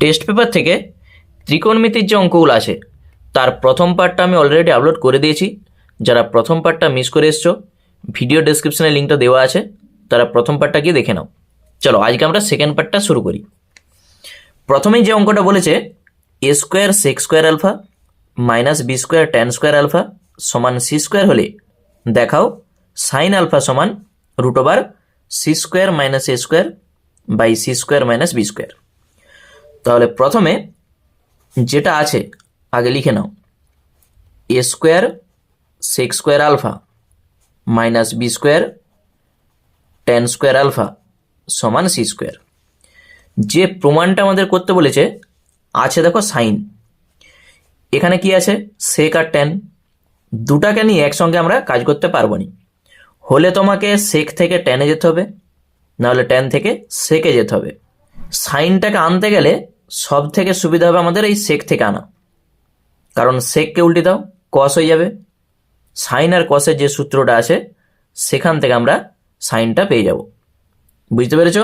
Test paper থেকে ত্রিকোণমিতির যে অঙ্কগুলো আছে তার প্রথম পার্টটা আমি অলরেডি আপলোড করে দিয়েছি। যারা প্রথম পার্টটা মিস করে এসছো, ভিডিও ডেসক্রিপশনে লিঙ্কটা দেওয়া আছে, তারা প্রথম পার্টটা গিয়ে দেখে নাও। চলো আজকে আমরা সেকেন্ড পার্টটা শুরু করি। প্রথমেই যে অঙ্কটা বলেছে A square sec square alpha minus B square tan square alpha সমান সি স্কোয়ার হলে দেখাও সাইন আলফা সমান root over C square minus A square by C square minus B square. তাহলে প্রথমে যেটা আছে আগে লিখে নাও, A square sec square alpha minus B square tan square alpha সমান সি স্কোয়ার। যে প্রমাণটা আমাদের করতে বলেছে আছে দেখো সাইন, এখানে কি আছে সেক আর ট্যান, দুটাকে নিয়ে একসঙ্গে আমরা কাজ করতে পারবো না। হলে তোমাকে সেক থেকে ট্যানে যেতে হবে, নাহলে ট্যান থেকে সেকে যেতে হবে। সাইনটাকে আনতে গেলে সব থেকে সুবিধা হবে আমাদের এই সেক থেকে আনা, কারণ সেককে উল্টে দাও কস হয়ে যাবে। সাইন আর কসের যে সূত্রটা আছে সেখান থেকে আমরা সাইনটা পেয়ে যাব। বুঝতে পেরেছ?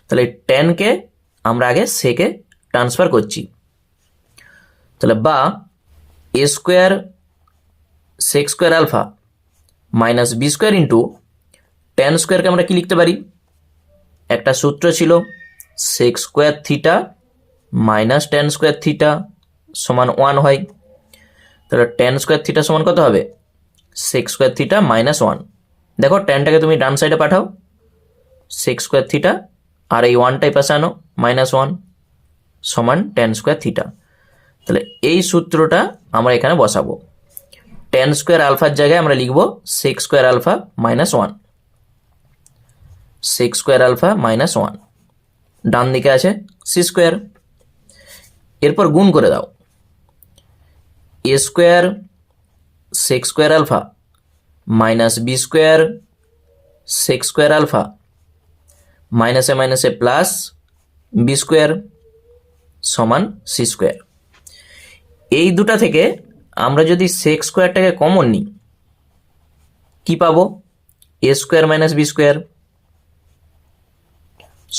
তাহলে ট্যানকে আমরা আগে সেকে ট্রান্সফার করছি। তাহলে বা A square sec square alpha minus B square into tan স্কোয়ারকে আমরা কি লিখতে পারি, একটা সূত্র ছিল sec square theta minus tan square theta সমান 1 হয়। তাহলে ট্যান স্কোয়ার থিটা সমান কত হবে, সেক স্কোয়ার থিটা মাইনাস 1। দেখো ট্যানটাকে তুমি ডান সাইডে পাঠাও, সেক স্কোয়ার থিটা আর এই 1টাই পাশে আনো -1 সমান ট্যান স্কোয়ার থিটা। তাহলে এই সূত্রটা আমরা এখানে বসাবো। ট্যান স্কোয়ার আলফার জায়গায় আমরা লিখব sec square alpha -1, sec square alpha -1। ডান দিকে আছে সি স্কোয়ার, এরপর গুণ করে দাও। A square sec square alpha minus B square sec square alpha মাইনাসে মাইনাসে প্লাস বি স্কোয়ার সমান সি স্কোয়ার। এই দুটা থেকে আমরা যদি সেক স্কোয়ারটাকে কমন নিই কি পাবো, এ স্কোয়ার মাইনাস বি স্কোয়ার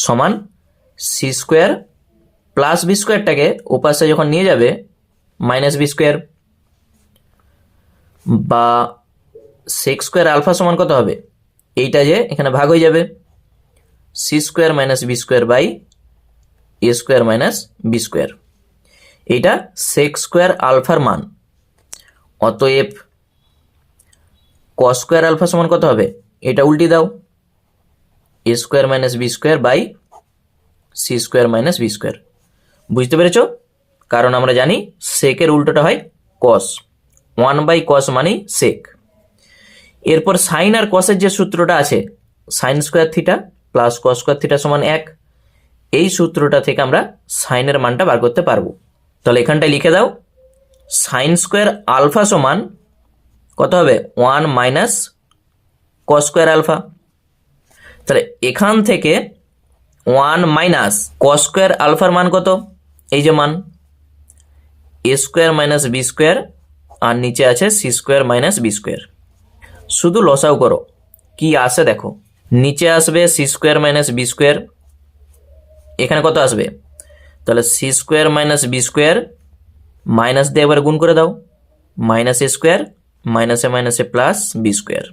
সমান সি স্কোয়ার প্লাস বি স্কোয়ারটাকে ওপাশে যখন নিয়ে যাবে মাইনাস বি স্কোয়ার, বা সেক স্কোয়ার আলফা সমান কত হবে, এইটা যে এখানে ভাগ হয়ে যাবে C square minus B square by A square minus B square. এইটা সেক স্কোয়ার আলফার মান। অতএব কস স্কোয়ার আলফা সমান কত হবে, এটা উল্টে দাও A square minus B square by C square minus B square. বুঝতে পেরেছ? কারণ আমরা জানি সেকের উল্টোটা হয় কস, 1/cos মানেই সেক। এরপর সাইন আর কসের যে সূত্রটা আছে sine square theta plus cos square theta সমান 1, এই সূত্রটা থেকে আমরা সাইনের মানটা বার করতে পারবো। তাহলে এখানটায় লিখে দাও সাইন স্কোয়ার আলফা সমান কত হবে, 1 মাইনাস কস স্কোয়ার আলফা। তাহলে এখান থেকে 1 মাইনাস কস স্কোয়ার আলফার মান কত, এই যে মান A square minus B square আর নিচে আছে C square minus B square. শুধু লসাও করো কি আসে দেখো, নিচে আসবে C square minus B square, এখানে কত আসবে, তাহলে C square minus B square minus দিয়ে এবার গুণ করে দাও মাইনাস এ স্কোয়ার মাইনাসে মাইনাসে প্লাস বি স্কোয়ার।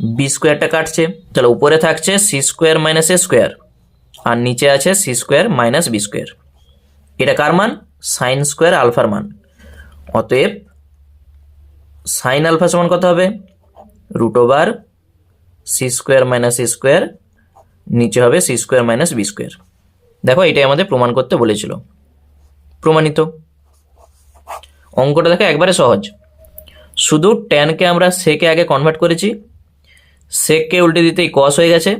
বি স্কোয়ারটা কাটছে, তাহলে উপরে থাকছে C square minus A square আর নিচে আছে C square minus B square. এটা কার মান, সাইন স্কোয়ার আলফার মান। অতএব সাইন আলফা সমান কত হবে, root over C square minus A square, নিচে হবে C square minus B square. দেখো এটাই আমাদের প্রমাণ করতে বলেছিল, প্রমাণিত। অঙ্কটা দেখো একবারে সহজ, শুধু ট্যানকে আমরা সেকে আগে কনভার্ট করেছি, সেককে উল্টে দিতেই কস হয়ে গেছে।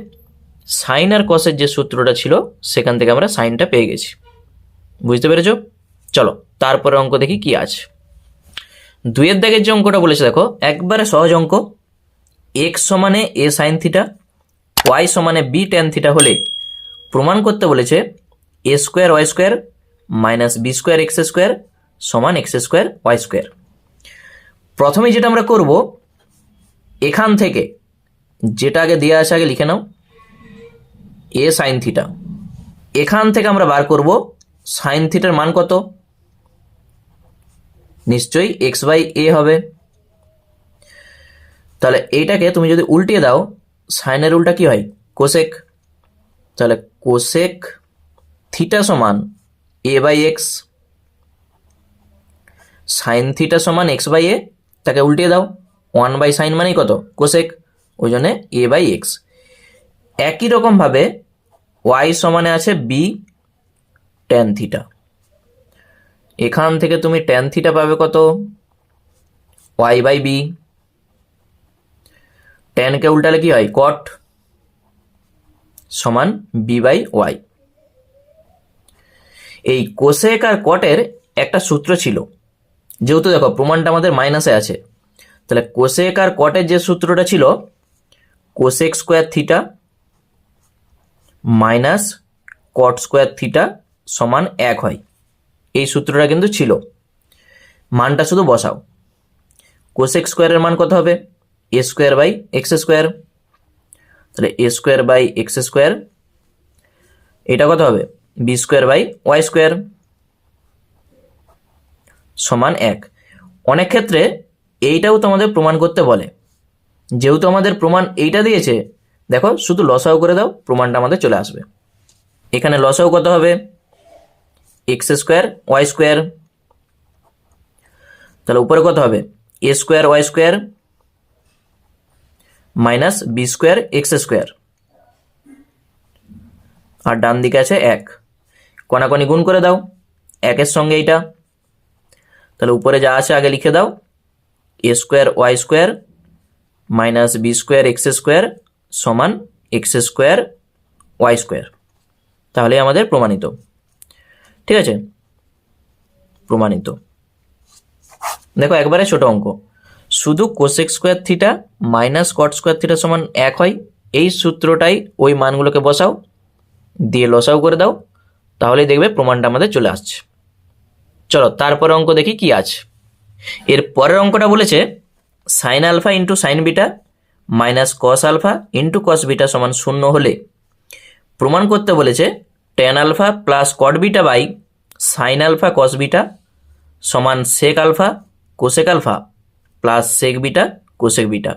সাইন আর কসের যে সূত্রটা ছিল সেখান থেকে আমরা সাইনটা পেয়ে গেছি। বুঝতে পেরেছ? চলো তারপরে অঙ্ক দেখি কি আছে। 2 দাগের যে অঙ্কটা বলেছে দেখো একবারে সহজ অঙ্ক। এক্স সমানে এ সাইন থিটা ওয়াই সমানে বি ট্যান থিটা হলে প্রমাণ করতে বলেছে A square Y square minus B square X square সমান এক্স স্কোয়ার ওয়াই স্কোয়ার। প্রথমে যেটা আমরা করব, এখান থেকে যেটা আগে দেওয়া আছে আগে লিখে নাও এ সাইন থিটা, এখান থেকে আমরা বার করব সাইন থিটার মান কত? নিশ্চয়ই এক্স বাই এ হবে। তাহলে এইটাকে তুমি যদি উল্টিয়ে দাও, সাইনের উল্টা কি হয়? কোসেক। তাহলে কোসেক থিটা সমান এ বাই এক্স। সাইন থিটা সমান এক্স বাই এ, তাকে উল্টিয়ে দাও, 1 বাই সাইন মানেই কত? কোসেক, ওই জন্যে এ বাই এক্স। একই রকমভাবে ওয়াই সমানে আছে বি ট্যান থিটা। এখান থেকে তুমি ট্যান থিটা পাবে কত? Y by B. ট্যানকে উল্টালে কি হয়? কট, সমান বি বাই ওয়াই। এই কোসেক আর কটের একটা সূত্র ছিল, যেহেতু দেখো প্রমাণটা আমাদের মাইনাসে আছে, তাহলে কোসেক আর কটের যে সূত্রটা ছিল, cosec square theta minus cot square theta সমান 1 হয়। এই সূত্রটা কিন্তু ছিল, মানটা শুধু বসাও। কোসেক স্কোয়ারের মান কত হবে? A square by X square. তাহলে A square by X square, এটা কত হবে? B square by Y square সমান 1। অনেক ক্ষেত্রে এইটাও তোমাদের প্রমাণ করতে বলে, যেহেতু আমাদের প্রমাণ এইটা দিয়েছে, দেখো শুধু লসাও করে দাও, প্রমাণটা আমাদের চলে আসবে। এখানে লসাও কত হবে? X square Y square. তাহলে উপরে কত হবে? A square Y square minus B square X square, আর ডান দিকে আছে 1। কণাকণি গুণ করে দাও 1-এর সঙ্গে এইটা, তাহলে উপরে যা আছে আগে লিখে দাও, A square Y square minus B square X square সমান এক্স স্কোয়ার ওয়াই স্কোয়ার। তাহলে আমাদের প্রমাণিত। ঠিক আছে, প্রমাণিত। দেখো একবারে ছোট অঙ্ক, শুধু cosec square theta minus cot square theta সমান 1 হয়, এই সূত্রটাই ওই মানগুলোকে বসাও, দিয়ে লসাও করে দাও, তাহলেই দেখবে প্রমাণটা আমাদের চলে আসছে। চলো তারপরে অঙ্ক দেখি কি আছে। এর পরের অঙ্কটা বলেছে sine alpha into sine beta minus cos alpha into cos beta সমান 0 হলে প্রমাণ করতে বলেছে tan alpha plus cot beta by sine alpha cos beta সমান sec alpha cosec alpha plus sec beta cosec beta.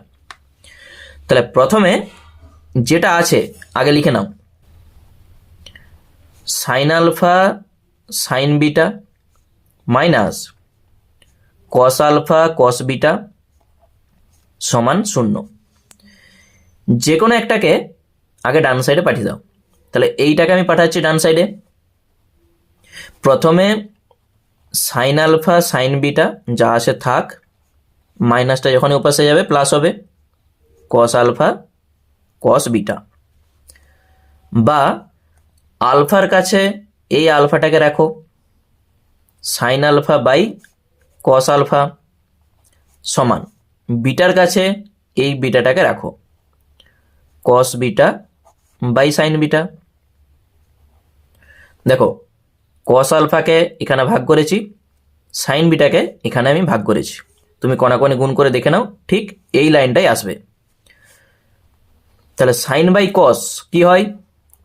তাহলে প্রথমে যেটা আছে আগে লিখে নাও, sine alpha sine beta minus cos alpha cos beta সমান 0। যে কোনো একটাকে আগে ডান সাইডে পাঠিয়ে দাও। তাহলে এইটাকে আমি পাঠাচ্ছি ডান সাইডে। প্রথমে সাইন আলফা সাইন বিটা যা আসে থাক, মাইনাসটা যখনই ওপাশে যাবে প্লাস হবে, কস আলফা কস বিটা, বা আলফার কাছে এই আলফাটাকে রাখো, sine alpha by cos alpha সমান বিটার কাছে এই বিটাটাকে রাখো, cos beta by sine beta. দেখো কস আলফাকে এখানে ভাগ করেছি, সাইন বিটাকে এখানে আমি ভাগ করেছি, তুমি কণাকণি গুণ করে দেখে নাও, ঠিক এই লাইনটাই আসবে। তাহলে সাইন বাই কস কি হয়?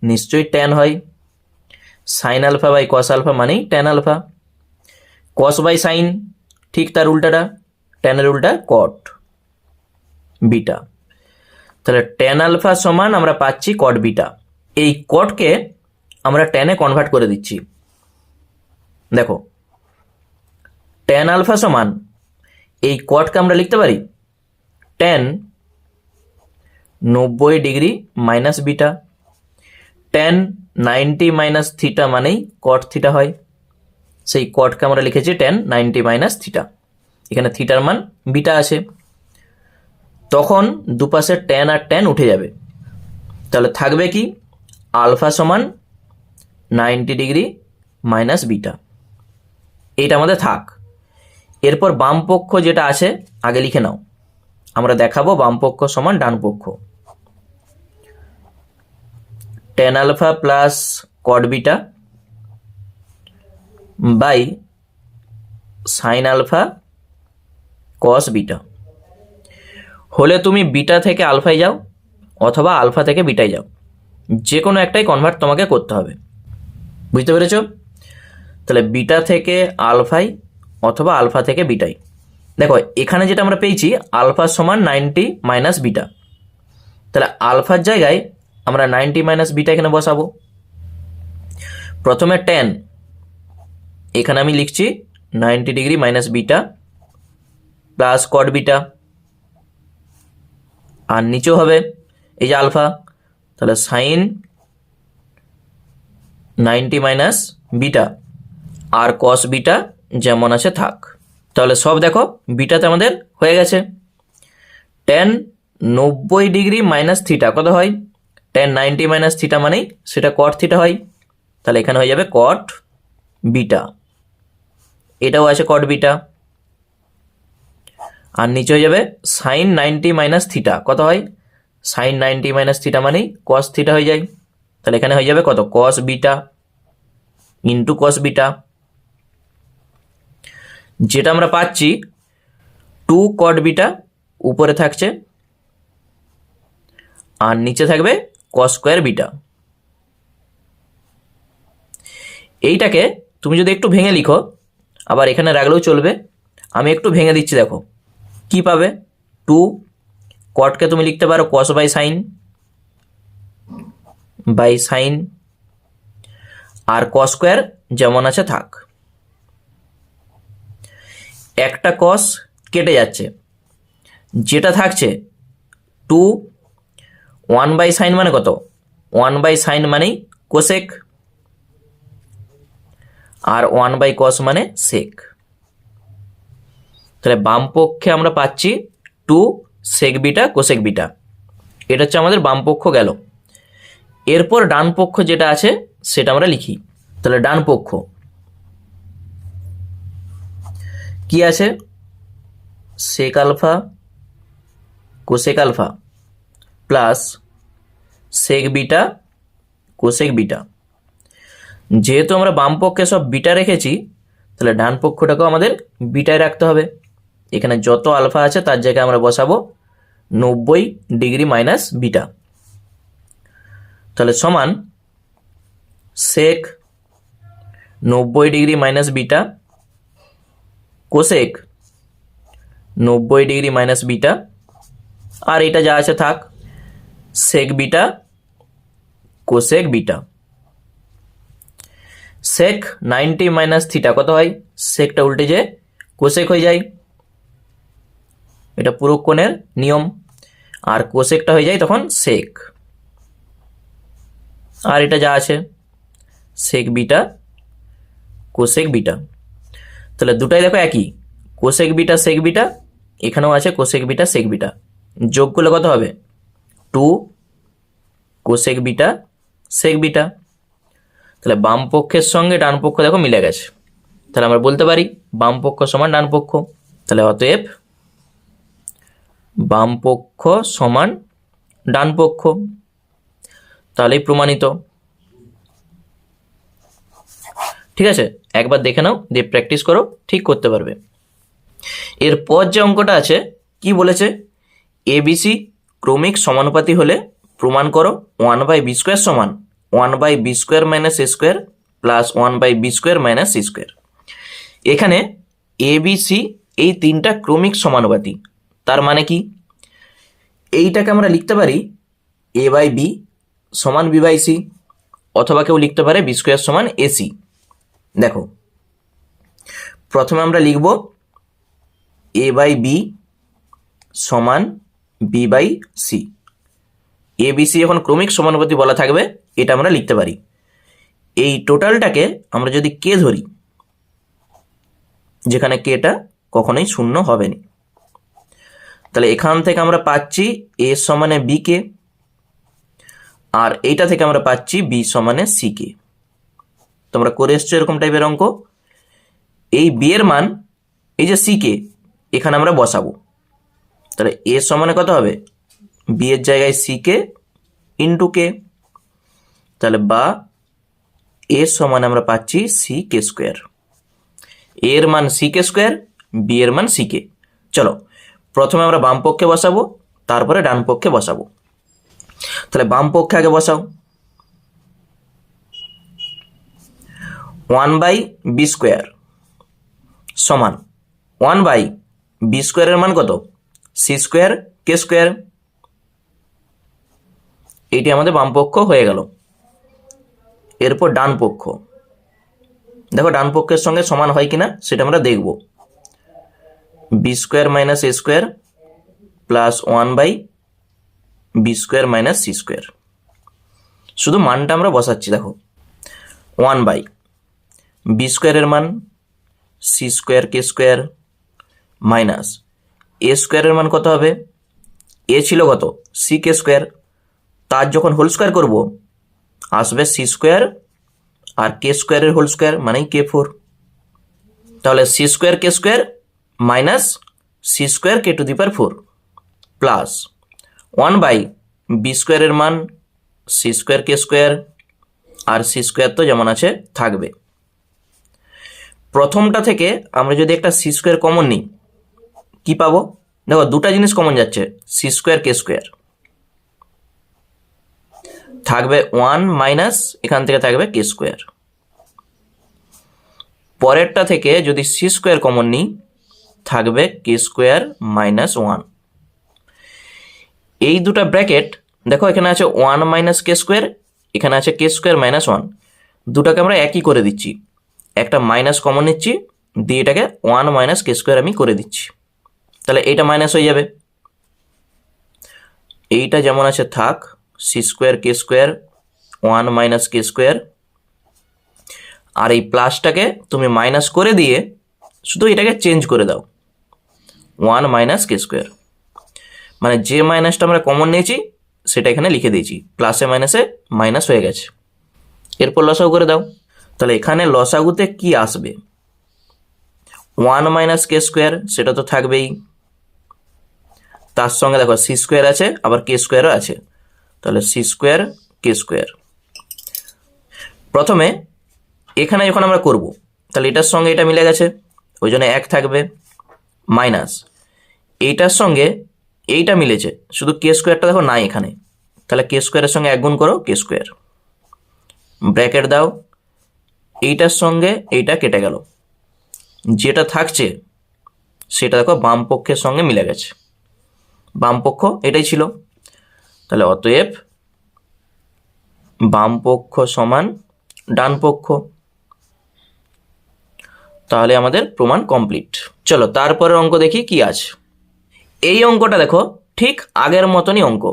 নিশ্চয়ই ট্যান হয়। Sine alpha by cos alpha মানেই tan alpha. Cos by sine ঠিক তার উল্টাটা, ট্যানের উল্টা কট বিটা। তাহলে ট্যান আলফা সমান আমরা পাচ্ছি কট বিটা। এই কটকে আমরা ট্যানে কনভার্ট করে দিচ্ছি। দেখো ট্যান আলফা সমান এই কটকে আমরা লিখতে পারি tan 90 degree minus beta. Tan 90 minus theta মানেই কট থিটা হয়, সেই কটকে আমরা লিখেছি ট্যান 90 মাইনাস থিটা। এখানে থিটার মান বিটা আছে, তখন দুপাশে ট্যান আর ট্যান উঠে যাবে। তাহলে থাকবে কি? আলফা সমান 90 ডিগ্রি মাইনাস বিটা, এইটা আমাদের থাক। এরপর বাম পক্ষ যেটা আছে আগে লিখে নাও, আমরা দেখাবো বাম পক্ষ সমান ডান পক্ষ। Tan alpha plus cot beta by sine alpha cos beta. হলে তুমি বিটা থেকে আলফায় যাও অথবা আলফা থেকে বিটায় যাও, যে কোনো একটাই কনভার্ট তোমাকে করতে হবে। বুঝতে পেরেছো? তাহলে বিটা থেকে আলফাই অথবা আলফা থেকে বিটাই। দেখো এখানে যেটা আমরা পেয়েছি আলফা সমান 90 মাইনাস বিটা, তাহলে আলফার জায়গায় আমরা 90 মাইনাস বিটা এখানে বসাবো। প্রথমে 10, এখানে আমি লিখছি 90 degree minus beta plus cot beta, আর নিচেও হবে এই যে আলফা, তাহলে সাইন 90 মাইনাস বিটা আর কস বিটা যেমন আছে থাক। তাহলে সব দেখো বিটাতে আমাদের হয়ে গেছে। টেন 90 ডিগ্রি মাইনাস থিটা কত হয়? টেন 90 মাইনাস থিটা মানেই সেটা কট থিটা হয়, তাহলে এখানে হয়ে যাবে কট বিটা, এটাও আছে কট বিটা, আর নিচে হয়ে যাবে সাইন 90 মাইনাস থিটা কত হয়? সাইন 90 মাইনাস থিটা মানেই কস থিটা হয়ে যায়, তাহলে এখানে হয়ে যাবে কত? কস বিটা ইন্টু কস বিটা। যেটা আমরা পাচ্ছি 2 কট বিটা উপরে থাকছে আর নিচে থাকবে কস স্কোয়ার বিটা। এইটাকে তুমি যদি একটু ভেঙে লিখো, আবার এখানে রাখলেও চলবে, আমি একটু ভেঙে দিচ্ছি, দেখো কি পাবে। 2 কটকে তুমি লিখতে পারো কস বাই সাইন, আর কস স্কোয়ার যেমন আছে থাক। একটা কস কেটে যাচ্ছে, যেটা থাকছে 2 1 বাই সাইন মানে কত? 1 বাই সাইন মানেই কোসেক, আর 1 বাই কস মানে সেক। তাহলে বাম পক্ষে আমরা পাচ্ছি 2 সেক বিটা কোসেক বিটা, এটা হচ্ছে আমাদের বাম পক্ষ গেল। এরপর ডান পক্ষ যেটা আছে সেটা আমরা লিখি। তাহলে ডান পক্ষ কি আছে? Sec alpha cosec alpha plus sec beta cosec beta. যেহেতু আমরা বাম পক্ষে সব বিটা রেখেছি, তাহলে ডান পক্ষটাকেও আমাদের বিটায় রাখতে হবে। এখানে যত আলফা আছে তার জায়গায় আমরা বসাবো 90 ডিগ্রি মাইনাস বিটা, তাহলে সমান sec 90 degree minus beta cosec 90 degree minus beta, আর এটা যা আছে থাক, sec beta cosec beta. Sec 90 minus theta কত হয়? সেকটা উল্টে যে কোসেক হয়ে যায়, এটা পুরো কোণের নিয়ম, আর কোসেকটা হয়ে যায় তখন সেক, আর এটা যা আছে সেক বিটা কোসেক বিটা। তাহলে দুটাই দেখো একই, কোসেক বিটা সেক বিটা, এখানেও আছে কোসেক বিটা সেক বিটা, যোগ করলে কত হবে? 2 কোসেক বিটা সেক বিটা। তাহলে বাম পক্ষের সঙ্গে ডান পক্ষ দেখো মিলে গেছে, তাহলে আমরা বলতে পারি বাম পক্ষ সমান ডান পক্ষ। তাহলে অতএব বাম পক্ষ সমান ডান পক্ষ, তাহলেই প্রমাণিত। ঠিক আছে, একবার দেখে নাও, দিয়ে প্র্যাকটিস করো, ঠিক করতে পারবে। এরপর যে অঙ্কটা আছে কি বলেছে? এবিসি ক্রমিক সমানুপাতি হলে প্রমাণ করো 1/b স্কোয়ার সমান 1/b square minus A square plus 1/b square minus C square. এখানে এবিসি এই তিনটা ক্রমিক সমানুপাতি, তার মানে কি? এইটাকে আমরা লিখতে পারি এ বাই বি সমান বি বাই সি, অথবা কেউ লিখতে পারে বি স্কোয়ার সমান এসি। দেখো প্রথমে আমরা লিখব এ বাই বি সমান B by C. A B C যখন ক্রমিক সমানুপাতি বলা থাকবে এটা আমরা লিখতে পারি। এই টোটালটাকে আমরা যদি কে ধরি, যেখানে কেটা কখনোই শূন্য হবে না, তাহলে এখান থেকে আমরা পাচ্ছি এ সমানে বি কে, আর এইটা থেকে আমরা পাচ্ছি বি সমানে সি কে। তোমরা করে এসছো এরকম টাইপের অঙ্ক। এই বি এর মান এই যে সি কে এখানে আমরা বসাবো, তাহলে এ সমানে কত হবে? বি এর জায়গায় সি কে ইন্টু কে, তাহলে বা এ সমানে আমরা পাচ্ছি সি কে স্কোয়ার। এর মান সি কে স্কোয়ার, বি এর মান সি কে। চলো প্রথমে আমরা বাম পক্ষে বসাবো, তারপরে ডান পক্ষে বসাবো। তাহলে বাম পক্ষে আগে বসাও, 1/b² সমান 1/b² এর মান কত? c² k²। এইটি আমাদের বাম পক্ষ হয়ে গেল। এরপর ডান পক্ষ, দেখো ডান পক্ষের সঙ্গে সমান হয় কিনা সেটা আমরা দেখব। b² - a² plus 1/b² - c²। শুধু মানটা আমরা বসাচ্ছি। দেখো 1/b² এর মান c² k² মাইনাস a² এর মান কত হবে? এ ছিল কত? ck²। তার যখন হোল স্কোয়ার করবো আসবে c² আর k² এর হোল স্কোয়ার মানেই k4। তাহলে c² k² minus c² k⁴ plus 1/b² এর মান c² k² আর c² তো যেমন আছে থাকবে। প্রথমটা থেকে আমরা যদি একটা c² কমন নিই কি পাবো? দেখো দুটা জিনিস কমন যাচ্ছে, c² k² থাকবে 1 মাইনাস এখান থেকে থাকবে k²। পরেরটা থেকে যদি c² কমন নিই থাকবে k² - 1। এই দুটা ব্র্যাকেট দেখো এখানে আছে 1 মাইনাস k², এখানে আছে k² - 1। দুটাকে আমরা একই করে দিচ্ছি, একটা মাইনাস কমন নিচ্ছি দিয়ে এটাকে 1 মাইনাস k² আমি করে দিচ্ছি। তাহলে এইটা মাইনাস হয়ে যাবে, এইটা যেমন আছে থাক c² k² 1 মাইনাস k²। আর এই প্লাসটাকে তুমি মাইনাস করে দিয়ে শুধু এটাকে চেঞ্জ করে দাও 1 মাইনাস k²। মানে যে মাইনাসটা আমরা কমন নিয়েছি সেটা এখানে লিখে দিয়েছি, প্লাসে মাইনাসে মাইনাস হয়ে গেছে। এরপর লসাগু করে দাও। তাহলে এখানে লসাগুতে কি আসবে? 1 মাইনাস k², সেটা তো থাকবেই। তার সঙ্গে দেখো c² আছে আবার k²ও আছে, তাহলে c² k²। প্রথমে এখানে যখন আমরা করব তাহলে এটার সঙ্গে এটা মিলে গেছে, ওই জন্য 1 থাকবে, মাইনাস এইটার সঙ্গে এইটা মিলেছে, শুধু k²টা দেখো নাই এখানে, তাহলে k² এর সঙ্গে 1 গুণ করো k², ব্র্যাকেট দাও, এইটার সঙ্গে এইটা কেটে গেল, যেটা থাকছে সেটা দেখো বাম পক্ষের সঙ্গে মিলে গেছে, বাম পক্ষ এটাই ছিল। তাহলে অতএব বাম পক্ষ সমান ডান পক্ষ। তাহলে আমাদের প্রমাণ কমপ্লিট। চলো তারপরের অঙ্ক দেখি কি আছে। এই অঙ্কটা দেখো ঠিক আগের মতনই অঙ্ক,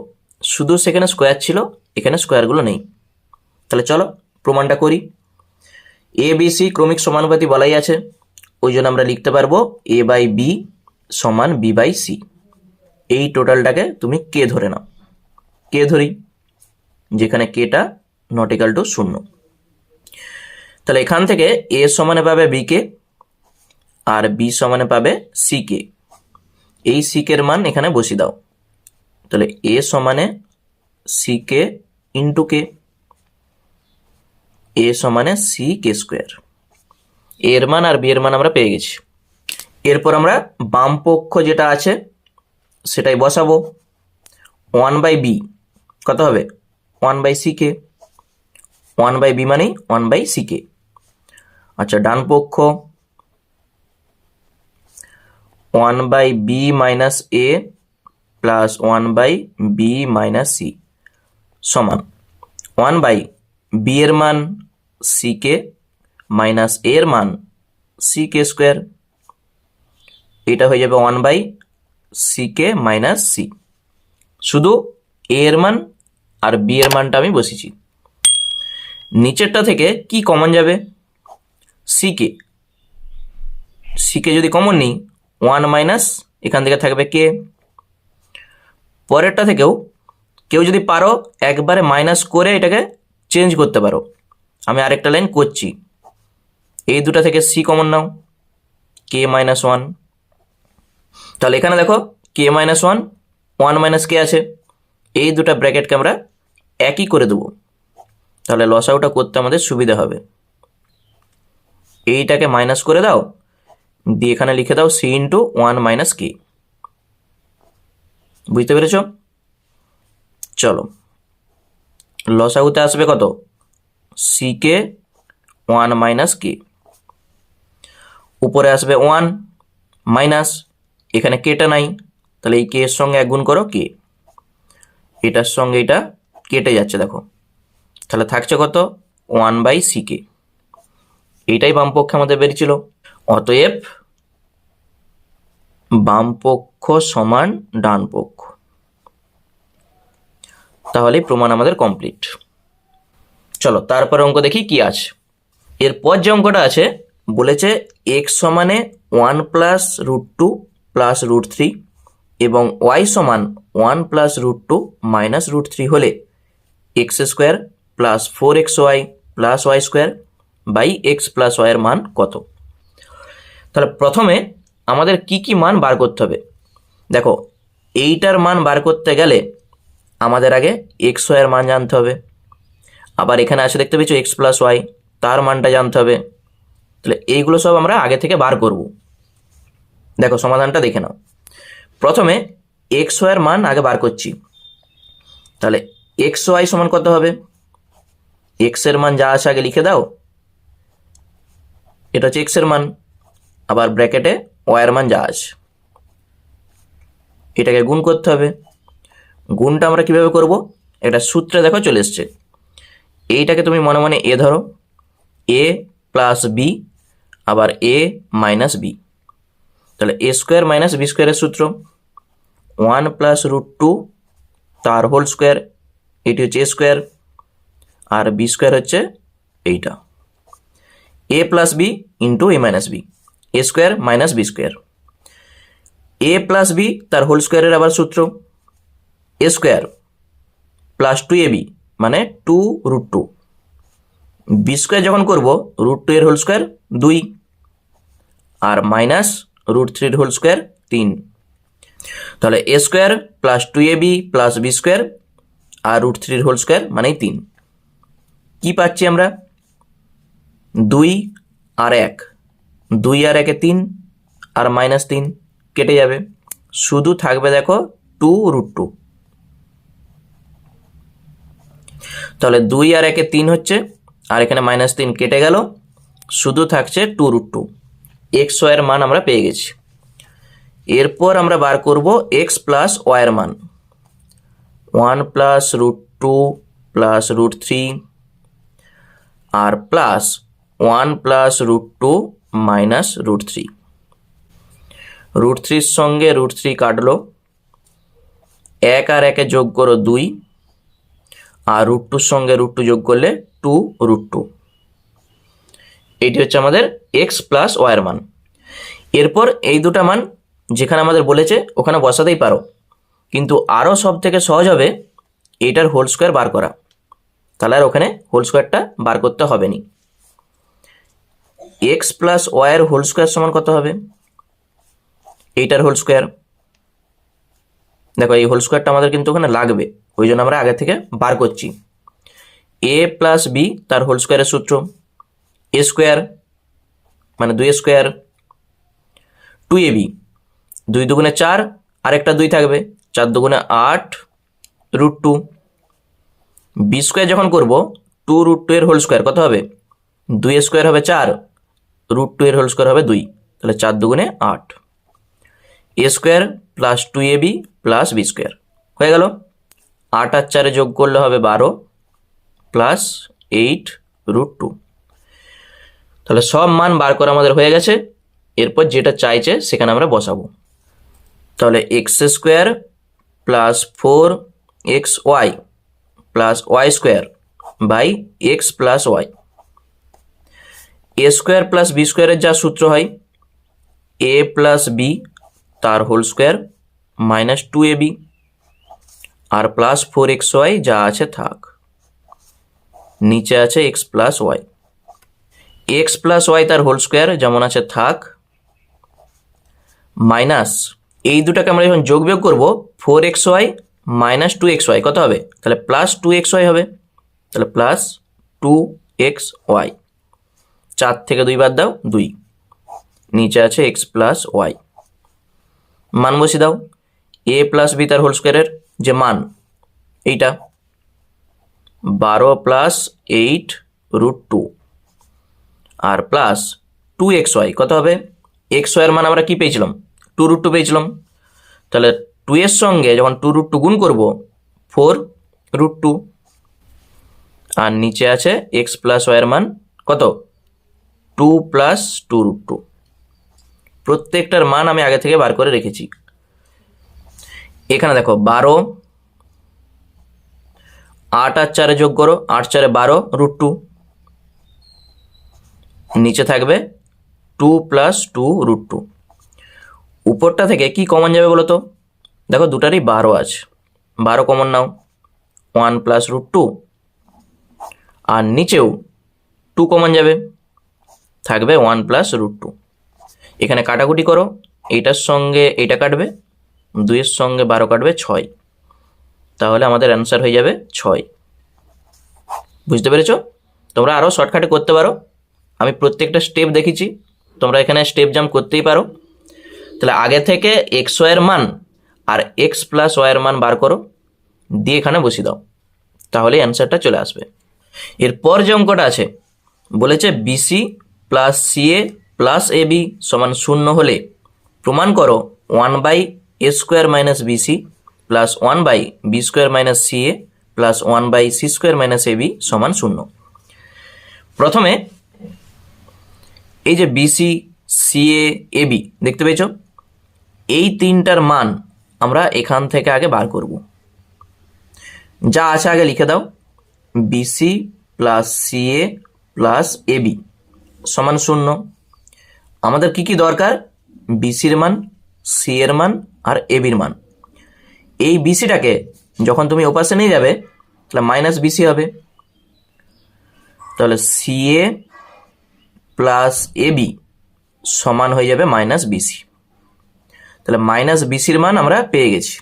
শুধু সেখানে স্কোয়ার ছিল, এখানে স্কোয়ারগুলো নেই। তাহলে চলো প্রমাণটা করি। এ বি সি ক্রমিক সমানুপাতি বলাই আছে, ওই জন্য আমরা লিখতে পারবো a/b সমান b/c। এই টোটালটাকে তুমি কে ধরে নাও, কে ধরি, যেখানে কেটা নট ইকাল টু 0। তাহলে এখান থেকে a সমানে পাবে b কে আর b সমানে পাবে c কে। এই c কের মান এখানে বসিয়ে দাও, তাহলে a সমানে c K into k, a সমানে c k²। এর মান আর b এর মান আমরা পেয়ে গেছি। এরপর আমরা বাম পক্ষ যেটা আছে সেটাই বসাবো। 1/b কত হবে? 1/c কে, 1/b মানেই 1/c কে। আচ্ছা ডান পক্ষ 1/b minus a plus 1/b minus c সমান 1/b এর মান c কে মাইনাস a এর মান c k²। এটা হয়ে যাবে 1/c কে মাইনাস c। শুধু a এর মান আর b এর মানটা আমি বসিয়েছি। নিচেরটা থেকে কি কমন যাবে? c কে যদি কমন নিই 1 মাইনাস এখান থেকে থাকবে কে। পরেরটা থেকেও কেউ যদি পারো একবারে মাইনাস করে এটাকে চেঞ্জ করতে পারো, আমি আরেকটা লাইন করছি। এই দুটা থেকে c কমন নাও, k - 1। তাহলে এখানে দেখো k - 1 1 মাইনাস কে আছে, এই দুটা ব্র্যাকেটকে আমরা একই করে দেবো, তাহলে লসাগুটা করতে আমাদের সুবিধা হবে। এইটাকে মাইনাস করে দাও দিয়ে এখানে লিখে দাও c ইন্টু 1 মাইনাস কে। বুঝতে পেরেছ? চলো লসাগুতে আসবে কত? c কে ওয়ান মাইনাস কে, উপরে আসবে ওয়ান মাইনাস, এখানে কেটা নাই, তাহলে এই কে এর সঙ্গে এক গুণ করো কে, এটার সঙ্গে এটা কেটে যাচ্ছে দেখো, তাহলে থাকছে কত, ওয়ান বাই সি কে। এইটাই বামপক্ষে আমাদের বেরিয়েছিল। অতএব বামপক্ষ সমান ডান পক্ষ। তাহলে প্রমাণ আমাদের কমপ্লিট। চলো তারপরে অঙ্ক দেখি কি আছে। এরপর যে অঙ্কটা আছে বলেছে এক্স সমানে one plus root two plus root three এবং ওয়াই সমান one plus root two minus root three হলে X square plus four X Y plus Y square by X plus ওয়াইয়ের মান কত। তাহলে প্রথমে আমাদের কি কি মান বার করতে হবে। দেখো এইটার মান বার করতে গেলে আমাদের আগে এক্স ওয়াইয়ের মান জানতে হবে, আবার এখানে আছে দেখতে পেয়েছো এক্স প্লাস ওয়াই, তার মানটা জানতে হবে। তাহলে এইগুলো সব আমরা আগে থেকে বার করব। দেখো সমাধানটা দেখে নাও। প্রথমে এক্স ওয়াইয়ের মান আগে বার করছি। তাহলে এক্স ওয়াই সমান কত হবে, এক্স এর মান যা আছে আগে লিখে দাও, এটা হচ্ছে এক্স এর মান, আবার ব্র্যাকেটে ওয়াইয়ের মান যা আছে, এটাকে গুণ করতে হবে। গুণটা আমরা কিভাবে করব, এটা সূত্রে দেখো চলে এসছে। এইটাকে তুমি মনে মনে এ ধরো, এ প্লাস বি আবার এ মাইনাস বি, তাহলে এ স্কোয়ার মাইনাস বি স্কোয়ারের সূত্র ওয়ান প্লাস রুট টু তার হোল স্কোয়ার, এটি হচ্ছে এ স্কোয়ার, আর বি স্কোয়ার হচ্ছে এইটা, A plus B into A minus B, A square minus B square. A plus B তার হোল স্কোয়ারের আবার সূত্র A square plus two A B মানে two root two, B square যখন করবো রুট টু এর হোল স্কোয়ার দুই, আর মাইনাস রুট থ্রির হোল স্কোয়ার তিন, তাহলে A square plus two A B plus B square R root থ্রির হোল স্কোয়ার মানে তিন। কি পাচ্ছি আমরা, দুই আর এক, দুই আর একে তিন আর মাইনাস তিন কেটে যাবে, শুধু থাকবে দেখো টু রুট টু। তাহলে দুই আর একে তিন হচ্ছে, আর এখানে মাইনাস তিন কেটে গেল, শুধু থাকছে টু রুট টু। এক্স ওয়াইয়ের মান আমরা পেয়ে গেছি। এরপর আমরা বার করব এক্স প্লাস ওয়াইয়ের মান, one plus root two plus root three আর plus one plus root two minus root three. Root থ্রির সঙ্গে রুট থ্রি কাটলো, এক আর একে যোগ করো দুই, আর রুট টুর সঙ্গে রুট টু যোগ করলে টু রুট টু। এটি হচ্ছে আমাদের এক্স প্লাস ওয়াইয়ের মান। এরপর এই দুটা মান যেখানে আমাদের বলেছে ওখানে বসাতেই পারো, কিন্তু আরও সব থেকে সহজ হবে এইটার হোল স্কোয়ার বার করা, তাহলে আর ওখানে হোল স্কোয়ারটা বার করতে হবে নি। এক্স প্লাস ওয়াইয়ের হোল স্কোয়ার সমান কত হবে, এইটার হোল স্কোয়ার। দেখো এই হোল স্কোয়ারটা আমাদের কিন্তু ওখানে লাগবে, ওই জন্য আমরা আগে থেকে বার করছি। এ প্লাস বি তার হোল স্কোয়ারের সূত্র এ স্কোয়ার মানে দুই স্কোয়ার, টু এ বি দুই দুগুণে চার আর একটা দুই থাকবে, চার দুগুণে আট রুট টু। বি স্কোয়ার যখন করবো টু রুট টু এর হোল স্কোয়ার কত হবে, দুই স্কোয়ার হবে চার, রুট টু এর হোল স্কোয়ার হবে দুই, তাহলে চার দুগুণে আট। এ square plus two A B plus B square হয়ে গেল। আট আর চারে যোগ করলে হবে 12 প্লাস এইট রুট টু। তাহলে সব মান বার করা আমাদের হয়ে গেছে। এরপর যেটা চাইছে সেখানে আমরা বসাবো। তাহলে X square plus four X Y plus Y square by X plus Y. A square plus B স্কোয়ারের যা সূত্র হয় এ প্লাস বি তার whole square minus two A B আর প্লাস ফোর এক্স ওয়াই যা আছে থাক, নিচে আছে X plus Y. X plus Y তার হোল স্কোয়ার যেমন আছে থাক, মাইনাস এই দুটাকে আমরা যখন যোগ বিয়োগ করবো four X Y minus two X Y কত হবে, তাহলে প্লাস টু এক্স ওয়াই হবে, তাহলে প্লাস টু এক্স ওয়াই। চার থেকে দুই বাদ দাও দুই, নিচে আছে এক্স প্লাস ওয়াই। মান বসিয়ে দাও, এ প্লাস বি তার হোল স্কোয়ারের যে মান এইটা 12 প্লাস এইট রুট টু আর প্লাস 2xy কত হবে, xy এর মান আমরা কি পেয়েছিলাম, 2√2 পেয়েছিলাম। তাহলে 2 এর সঙ্গে যখন 2√2 গুণ করব 4√2, আর নিচে আছে x প্লাস ওয়াই এর মান কত, 2 প্লাস 2√2। প্রত্যেকটার মান আমি আগে থেকে বার করে রেখেছি। এখানে দেখো 12, 8 আর 4 যোগ করো, 8 4 12√2, নিচে থাকবে 2 প্লাস 2√2। উপরটা থেকে কি কমন যাবে বলো তো, দেখো দুটারই 12 আছে, 12 কমন নাও, 1 প্লাস √2, আর নিচেও 2 কমন যাবে, থাকবে 1 প্লাস √2। এখানে কাটাকুটি করো, এইটার সঙ্গে এইটা কাটবে, 2 এর সঙ্গে 12 কাটবে 6, তাহলে আমাদের অ্যান্সার হয়ে যাবে 6। বুঝতে পেরেছো? তোমরা আরও শর্টকাটে করতে পারো, আমি প্রত্যেকটা স্টেপ দেখেছি, তোমরা এখানে স্টেপ জাম্প করতেই পারো। তাহলে আগে থেকে এক্স ওয়াইয়ের মান আর এক্স প্লাস ওয়াইয়ের মান বার করো, দিয়ে এখানে বসিয়ে দাও, তাহলে অ্যান্সারটা চলে আসবে। এরপর যে অঙ্কটা আছে বলেছে BC plus CA plus AB সমান 0 হলে প্রমাণ করো 1/a² minus BC plus 1/b² minus CA plus 1/c² minus AB সমান 0। প্রথমে এই যে বিসি সিএ এবি দেখতে পেয়েছো, এই তিনটার মান আমরা এখান থেকে আগে বার করব। যা আছে আগে লিখে দাও, BC plus CA plus AB সমান 0। আমাদের কি কি দরকার, বিসির মান, সি এর মান আর এবির মান। এই বিসিটাকে যখন তুমি ওপাশে নিয়ে যাবে তাহলে মাইনাস বিসি হবে, তাহলে সিএ প্লাস এবি সমান হয়ে যাবে মাইনাস বিসি। তাহলে মাইনাস বিসির মান আমরা পেয়ে গেছি।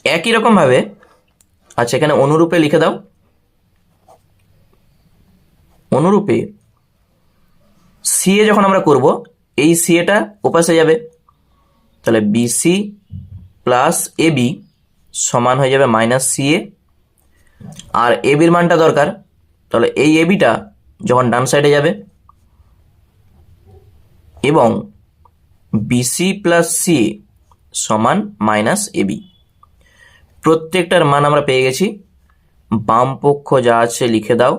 একই রকমভাবে আচ্ছা এখানে অনুরূপে লিখে দাও, অনুরূপে সিএ যখন আমরা করব এই সিএটা ওপাশে যাবে, তাহলে বিসি প্লাস এবি সমান হয়ে যাবে মাইনাস সিএ, আর এবির মানটা দরকার, তাহলে এই এবিটা যখন ডান সাইডে যাবে এবং বিসি প্লাস সিএ সমান মাইনাস এবি। প্রত্যেকটার মান আমরা পেয়ে গেছি, বাম পক্ষ যা আছে লিখে দাও,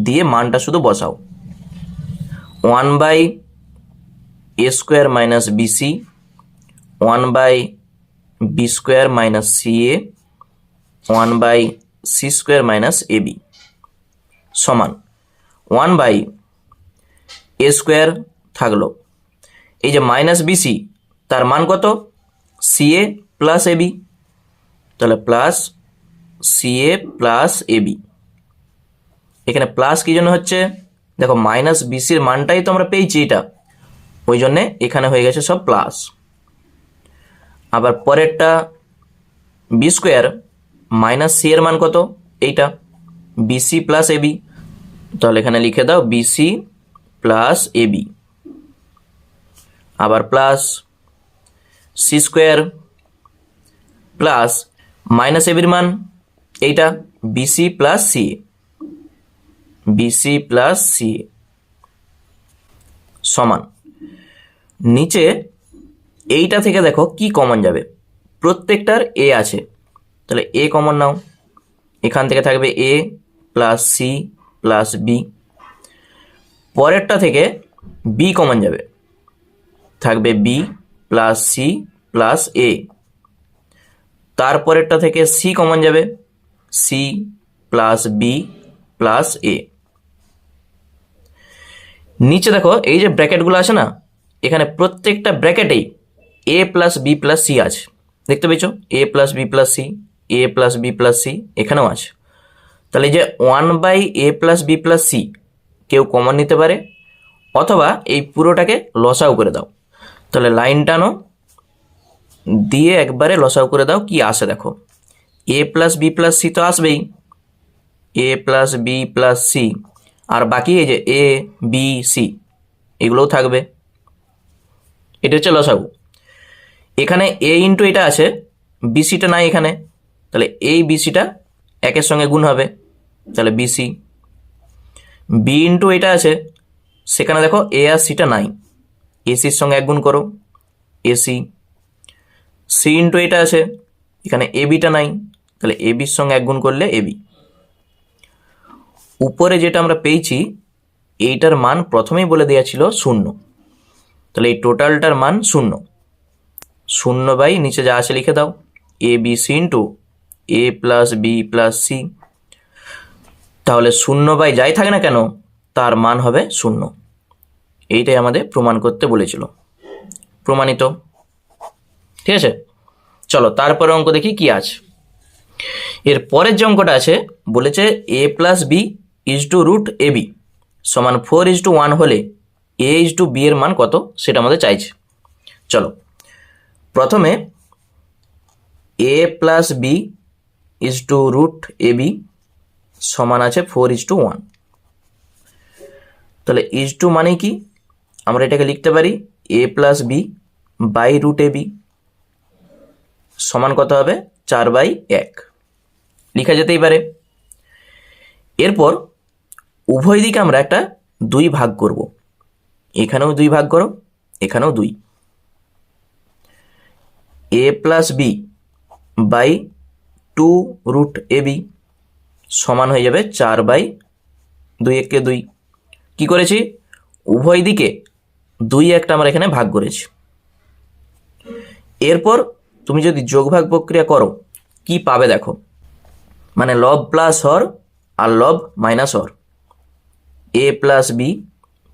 দিয়ে মানটা শুধু বসাও। 1/a² minus BC, 1/b² minus CA, 1/c² minus AB সমান 1/a² থাকলো, এই যে মাইনাস বিসি তার মান কত, সিএ প্লাস এবি, তাহলে প্লাস সিএ প্লাস এবি। এখানে প্লাস কি জন্য হচ্ছে, দেখো মাইনাস বিসির মানটাই তো আমরা পেয়েছি এটা, ওই জন্যে এখানে হয়ে গেছে সব প্লাস। আবার পরেরটা b² মাইনাস সি এর মান কত, এইটা বিসি প্লাস এবি, তাহলে এখানে লিখে দাও বিসি প্লাস এবি। আবার প্লাস c² প্লাস মাইনাস এবির মান এইটা BC plus C, BC plus C সমান, নিচে এইটা থেকে দেখো কি কমন যাবে, প্রত্যেকটার এ আছে, তাহলে এ কমন নাও, এখান থেকে থাকবে A plus C plus B. পরেরটা থেকে বি কমন যাবে, থাকবে B plus C plus A. তারপরেরটা থেকে সি কমন যাবে, C plus B plus A. নিচে দেখো এই যে ব্র্যাকেটগুলো আছে না, এখানে প্রত্যেকটা ব্র্যাকেটেই A plus B plus C আছে, দেখতে পেয়েছো, A plus B plus C, A plus B plus C এখানেও আছে। তাহলে এই যে 1/a plus B plus C কেউ কমন নিতে পারে, অথবা এই পুরোটাকে লসাও করে দাও। তাহলে লাইন টানো, দিয়ে একবারে লসাও করে দাও, কি আসে দেখো, এ প্লাস বি প্লাস সি তো আসবেই, এ প্লাস বি প্লাস সি, আর বাকি এই যে এ বি সি এগুলোও থাকবে, এটা হচ্ছে লসাগু। এখানে এ ইন্টু এটা আছে, বিসিটা নাই এখানে, তাহলে এই বিসিটা একের সঙ্গে গুণ হবে, তাহলে বিসি। বি ইন্টু এটা আছে, সেখানে দেখো এ আর সিটা নাই, এসির সঙ্গে এক গুণ করো, এসি। সি ইন্টু এটা আছে, এখানে এ বিটা নাই, তাহলে এ বির সঙ্গে এক গুণ করলে এ বি। উপরে যেটা আমরা পেয়েছি এইটার মান প্রথমেই বলে দেওয়া ছিল 0, তাহলে এই টোটালটার মান 0। 0 বাই নিচে যা আছে লিখে দাও, এ বি সি ইন্টু এ প্লাস বি প্লাস সি। তাহলে 0 বাই যাই থাকে না কেন তার মান হবে 0। এইটাই আমাদের প্রমাণ করতে বলেছিল, প্রমাণিত। ঠিক আছে, চলো তারপরে অঙ্ক দেখি কি আছে। এর পরের যে অঙ্কটা আছে বলেছে A plus B is two root A B সমান 4:1 হলে এ ইজ টু বি এর মান কত সেটা আমাদের চাইছে। চলো প্রথমে A plus B is two root A B সমান আছে 4:1। তাহলে ইজ টু মানে কি, আমরা এটাকে লিখতে পারি A plus B by root A B সমান কত হবে 4/1, লেখা যেতেই পারে। এরপর উভয় দিকে আমরা একটা 2 ভাগ করব, এখানেও 2 ভাগ করো, এখানেও 2। A plus B by 2 root A B সমান হয়ে যাবে 4/2, 1 2। কী করেছি, উভয় দিকে 2 একটা আমরা এখানে ভাগ করেছি। এরপর তুমি যদি যোগভাগ প্রক্রিয়া করো কি পাবে দেখো, মানে লব প্লাস হর আর লব minus Har. A plus B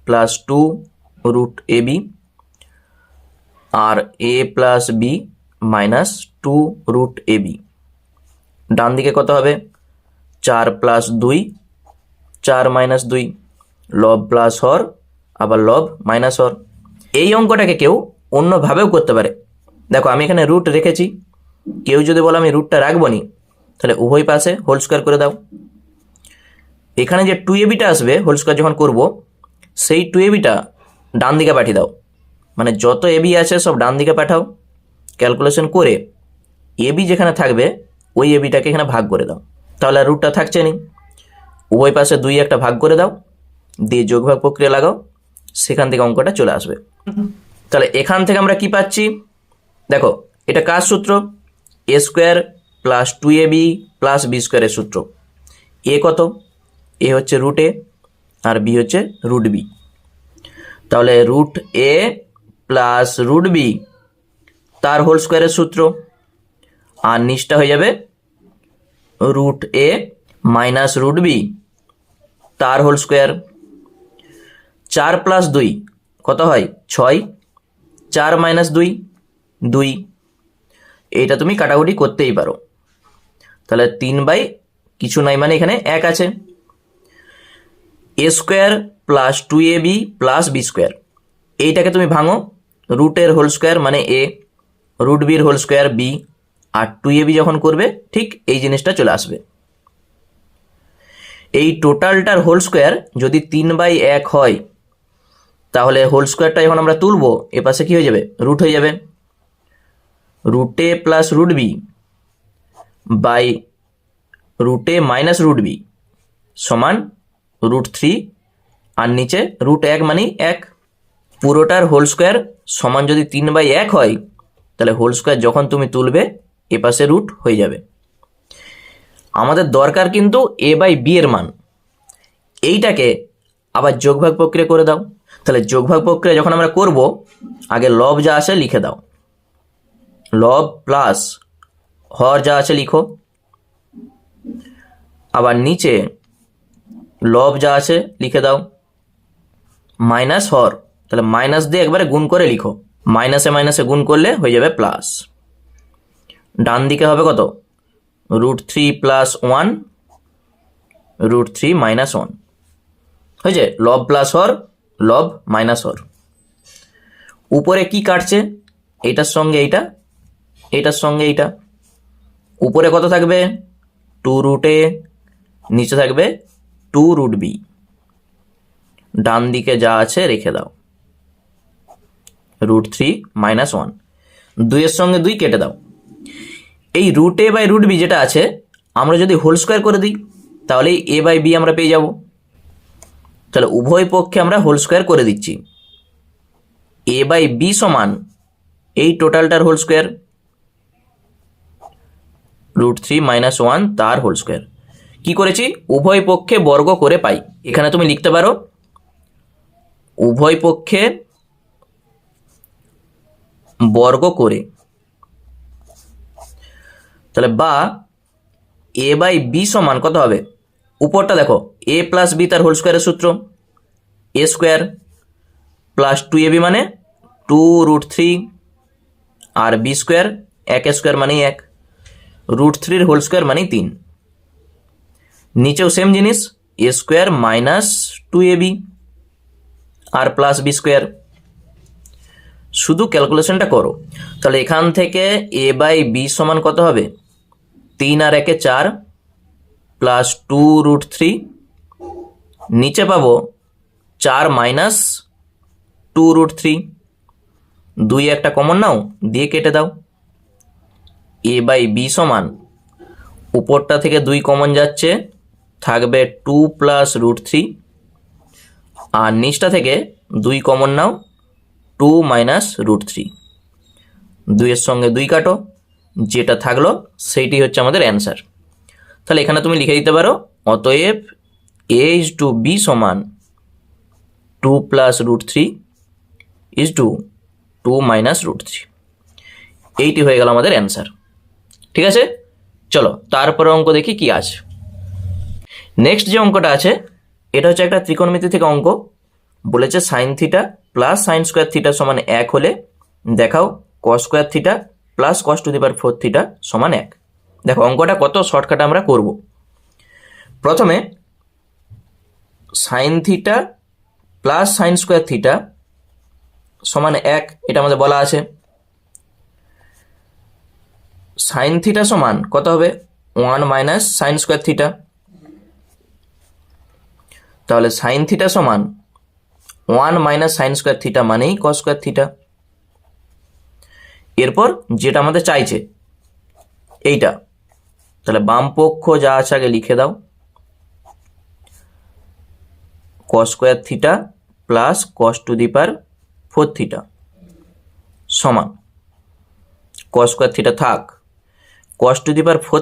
plus 2 root A B R A plus B minus 2 root A B. ডান দিকে কত হবে 4 প্লাস 2, 4 মাইনাস 2, লব প্লাস হর আবার লব মাইনাস হর। এই অঙ্কটাকে কেউ অন্যভাবেও করতে পারে। দেখো আমি এখানে রুট রেখেছি, কেউ যদি বলো আমি রুটটা রাখবো নি তাহলে উভয় পাশে হোল স্কোয়ার করে দাও। এখানে যে 2ab আসবে হোল স্কোয়ার যখন করব সেই 2ab ডান দিকে পাঠিয়ে দাও, মানে যত এবি আছে সব ডান দিকে পাঠাও। ক্যালকুলেশন করে এবি যেখানে থাকবে ওই এবিটাকে এখানে ভাগ করে দাও, তাহলে রুটটা থাকছে নি। উভয় পাশে 2 একটা ভাগ করে দাও, দিয়ে যোগভাগ প্রক্রিয়া লাগাও, সেখান থেকে অঙ্কটা চলে আসবে। তাহলে এখান থেকে আমরা কি পাচ্ছি দেখো, এটা কার সূত্র, A square plus 2ab plus B স্কোয়ারের সূত্র। এ কত, এ হচ্ছে রুট এ আর বি হচ্ছে রুট বি। তাহলে root A plus root B তার হোল স্কোয়ারের সূত্র, আর নিচটা হয়ে যাবে root A minus root B তার হোল স্কোয়ার। 4 প্লাস 2 কত হয় 6, 4 মাইনাস 2 2। এইটা তুমি কাটাকুটি করতেই পারো, তাহলে 3 কিছু নাই মানে এখানে 1 আছে। A square plus 2ab plus B square, এইটাকে তুমি ভাঙো, রুটের হোল স্কোয়ার মানে এ, রুট বির হোল স্কোয়ার বি, আর 2ab যখন করবে ঠিক এই জিনিসটা চলে আসবে। এই টোটালটার হোল স্কোয়ার যদি 3/1 হয় তাহলে হোল স্কোয়ারটা যখন আমরা তুলবো এ পাশে কি হয়ে যাবে রুট হয়ে যাবে। Root A plus root B by root A minus root B সমান √3, আর নিচে √1 মানে 1। পুরোটার হোল স্কোয়ার সমান যদি 3/1 হয় তাহলে হোল স্কোয়ার যখন তুমি তুলবে এ পাশে রুট হয়ে যাবে। আমাদের দরকার কিন্তু a/b এর মান, এইটাকে আবার যোগভাগ প্রক্রিয়া করে দাও। তাহলে যোগভাগ প্রক্রিয়া যখন আমরা করব আগে লব যা আছে লিখে দাও, লব প্লাস হর যা আছে লিখো, আবার নিচে লব যা আছে লিখে দাও, মাইনাস হর, তাহলে মাইনাস দিয়ে একবারে গুণ করে লিখো, মাইনাসে মাইনাসে গুণ করলে হয়ে যাবে প্লাস। ডান দিকে হবে কত √3 প্লাস 1 √3 মাইনাস 1 হয়েছে, লব প্লাস হর লব মাইনাস হর। উপরে কি কাটছে, এইটার সঙ্গে এইটা, এইটার সঙ্গে এইটা। উপরে কত থাকবে 2 √a, নিচে থাকবে 2 √b। ডান দিকে যা আছে রেখে দাও, √3 মাইনাস 1, 2 এর সঙ্গে 2 কেটে দাও। এই √a/√b যেটা আছে আমরা যদি হোল স্কোয়ার করে দিই তাহলে a/b আমরা পেয়ে যাব। তাহলে উভয় পক্ষে আমরা হোল স্কোয়ার করে দিচ্ছি। a/b সমান এই টোটালটার হোল স্কোয়ার √3 - 1 তার হোল স্কোয়ার। কি করেছি? উভয় পক্ষে বর্গ করে পাই। এখানে তুমি লিখতে পারো উভয় পক্ষে বর্গ করে, তাহলে বা a/b সমান কত হবে? উপরটা দেখো, a + b তার হোল স্কোয়ারের সূত্র a² + 2ab মানে 2√3 আর b² 1² মানে 1, √3 হোল স্কোয়ার মানে 3। নিচেও সেম জিনিস, a² - 2ab আর প্লাস b²। শুধু ক্যালকুলেশনটা করো। তাহলে এখান থেকে a/b সমান কত হবে? 3 আর 1 4 প্লাস 2√3, নিচে পাবো 4 - 2√3, 2 একটা কমন নাও, দিয়ে কেটে দাও। a/b সমান উপরটা থেকে 2 কমন যাচ্ছে, থাকবে 2 + √3, আর নিচটা থেকে 2 কমন নাও, 2 - √3, 2 এর সঙ্গে 2 কাটো, যেটা থাকলো সেইটি হচ্ছে আমাদের অ্যান্সার। তাহলে এখানে তুমি লিখে দিতে পারো অতএব a/b সমান 2 + √3 2 - √3। এইটি হয়ে গেল আমাদের অ্যান্সার। ঠিক আছে, চলো তারপরে অঙ্ক দেখি কি আছে। নেক্সট যে অঙ্কটা আছে এটা হচ্ছে একটা ত্রিকোণমিতি থেকে অঙ্ক। বলেছে sin θ + sin² θ সমান 1 হলে দেখাও cos² θ + cos⁴ θ সমান 1। দেখো অঙ্কটা কত শর্টকাট আমরা করব। প্রথমে sin θ + sin² θ সমান 1 এটা আমাদের বলা আছে। sin θ সমান কত হবে? 1 - sin² θ। তাহলে sin θ সমান 1 - sin² θ মানেই cos² θ। এরপর যেটা আমাদের চাইছে এইটা, তাহলে বাম পক্ষ যা আছে আগে লিখে দাও, cos² θ + cos⁴ θ সমান cos² θ থাক, cos⁴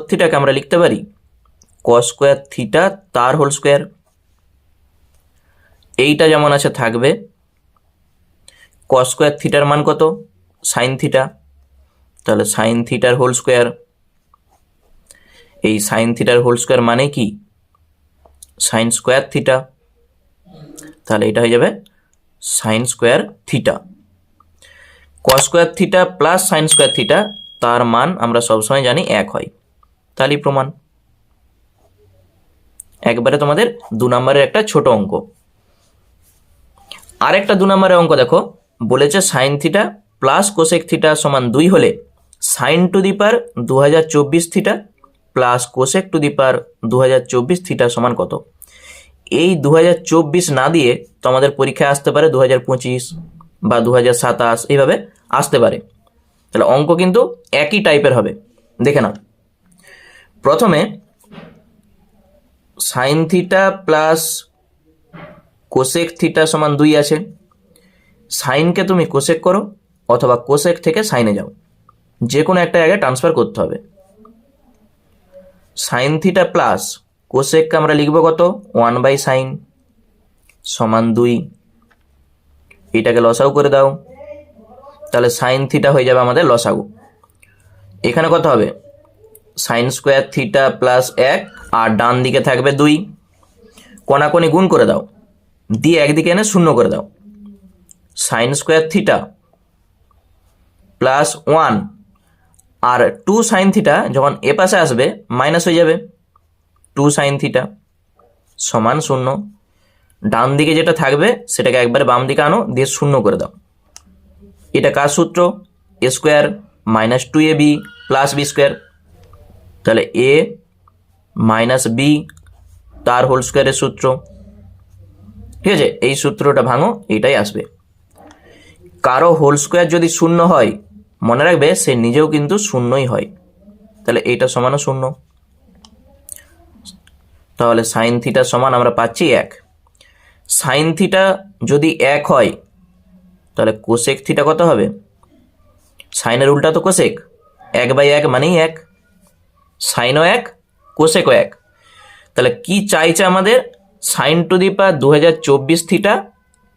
θকে আমরা লিখতে পারি cos² θ তার হোল স্কোয়ার। এইটা যেমন আছে থাকবে, cos² θ মান কত? sin θ, তাহলে sin θ হোল স্কোয়ার। এই sin θ হোল স্কোয়ার মানে কি? sin² θ, তাহলে এটা হয়ে যাবে sin² θ। cos² θ + sin² θ তার মান আমরা সবসময় জানি 1 হয়, তাহলেই প্রমাণ। একবারে তোমাদের 2 নম্বরের একটা ছোট অঙ্ক। আরেকটা 2 নম্বরের অঙ্ক দেখো, বলেছে sin θ + cosec θ সমান 2 হলে sin to the power 2024 θ + cosec to the power 2024 θ সমান কত? এই 2024 না দিয়ে তো আমাদের পরীক্ষায় আসতে পারে 2025 বা 2027, এইভাবে আসতে পারে। তাহলে অঙ্ক কিন্তু একই টাইপের হবে, দেখে নাও। প্রথমে sin θ + cosec θ সমান 2 আছে। সাইনকে তুমি কোসেক করো অথবা কোসেক থেকে সাইনে যাও, যে কোনো একটা জায়গায় ট্রান্সফার করতে হবে। sin θ প্লাস কোসেককে আমরা লিখবো কত? 1/sin সমান 2। এটাকে লসাগু করে দাও, তাহলে sin θ হয়ে যাবে আমাদের লসাগু। এখানে কত হবে? sin² θ প্লাস 1 আর ডান দিকে থাকবে 2। কোনাকুনি গুণ করে দাও, দিয়ে একদিকে এনে শূন্য করে দাও। sin² θ প্লাস 1 আর 2 sin θ যখন এ পাশে আসবে মাইনাস হয়ে যাবে, 2 sin θ সমান 0। ডান দিকে যেটা থাকবে সেটাকে একবারে বাম দিকে আনো, দিয়ে শূন্য করে দাও। এটা কার সূত্র? a² - 2ab + b²। তাহলে a - b তার হোল স্কোয়ারের সূত্র। ঠিক আছে, এই সূত্রটা ভাঙো, এইটাই আসবে। কারো হোল স্কোয়ার যদি 0 হয় মনে রাখবে সে নিজেও কিন্তু 0ই হয়, তাহলে এইটা সমানও 0। তাহলে sin θ সমান আমরা পাচ্ছি 1। সাইন থিটা যদি 1 হয় তাহলে কোসেক থিটা কত হবে? সাইনের উল্টা তো কোসেক, 1/1 মানেই 1, সাইনও 1 কোসেকও 1। তাহলে কি চাইছে আমাদের? Sine to the power 2024 theta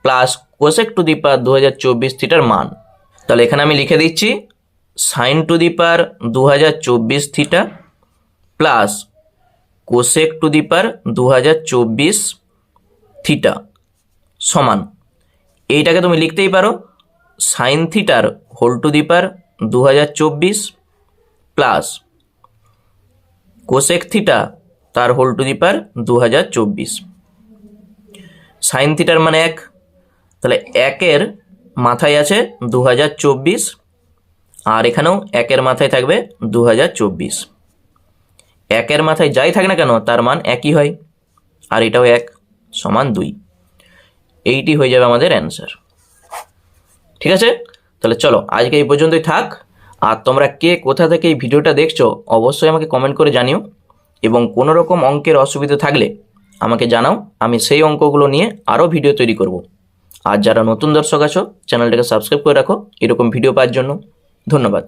plus cosec to the power 2024 থিটার মান। তাহলে এখানে আমি লিখে দিচ্ছি sine to the power 2024 theta plus cosec to the power 2024 থিটা সমান, এইটাকে তুমি লিখতেই পারো সাইন থিটার হোল টু দি পাওয়ার 2024 প্লাস কোসেক থিটা তার whole to the power 2024। Sine থিটার মানে 1, তাহলে 1-এর মাথায় আছে 2024 আর এখানেও 1-এর মাথায় থাকবে 2024। 1-এর মাথায় যাই থাকে না কেন তার মান একই হয়, আর এটাও 1 সমান 2। এইটি হয়ে যাবে আমাদের অ্যান্সার। ঠিক আছে, তাহলে চলো আজকে এই পর্যন্তই থাক। আর তোমরা কে কোথা থেকে এই ভিডিওটা দেখছো অবশ্যই আমাকে কমেন্ট করে জানিও, এবং কোনো রকম অঙ্কের অসুবিধা থাকলে আমাকে জানাও, আমি সেই অঙ্কগুলো নিয়ে আরও ভিডিও তৈরি করব। আর যারা নতুন দর্শক আছো চ্যানেলটাকে সাবস্ক্রাইব করে রাখো এরকম ভিডিও পাওয়ার জন্য। ধন্যবাদ।